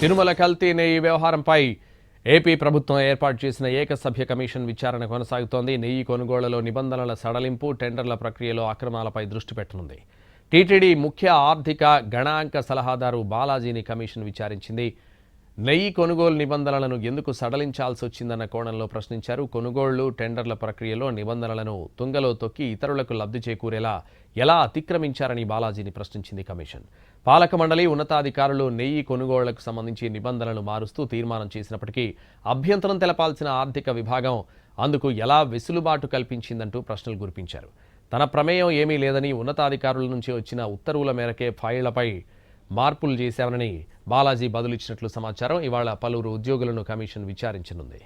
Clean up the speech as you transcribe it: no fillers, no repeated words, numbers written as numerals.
తిరుమల కల్తీ నెయ్యి వ్యవహారంపై ఏపీ ప్రభుత్వం ఏర్పాటు చేసిన ఏకసభ్య కమిషన్ విచారణ కొనసాగుతోంది. నెయ్యి కొనుగోళ్లలో నిబంధనల సడలింపు, టెండర్ల ప్రక్రియలో అక్రమాలపై దృష్టి పెట్టనుంది. టీటీడీ ముఖ్య ఆర్థిక గణాంక సలహాదారు బాలాజీని కమిషన్ విచారించింది. నెయ్యి కొనుగోలు నిబంధనలను ఎందుకు సడలించాల్సి వచ్చిందన్న కోణంలో ప్రశ్నించారు. కొనుగోళ్లు, టెండర్ల ప్రక్రియలో నిబంధనలను తుంగలో తొక్కి ఇతరులకు లబ్ధి చేకూరేలా ఎలా అతిక్రమించారని బాలాజీని ప్రశ్నించింది కమిషన్. పాలక మండలి, ఉన్నతాధికారులు నెయ్యి కొనుగోళ్లకు సంబంధించి నిబంధనలు మారుస్తూ తీర్మానం చేసినప్పటికీ అభ్యంతరం తెలపాల్సిన ఆర్థిక విభాగం అందుకు ఎలా వెసులుబాటు కల్పించిందంటూ ప్రశ్నలు గురిపించారు. తన ప్రమేయం ఏమీ లేదని, ఉన్నతాధికారుల నుంచి వచ్చిన ఉత్తర్వుల మేరకే ఫైళ్లపై మార్పులు చేశామని బాలాజీ బదులిచ్చినట్లు సమాచారం. ఇవాళ పలువురు ఉద్యోగులను కమిషన్ విచారించనుంది.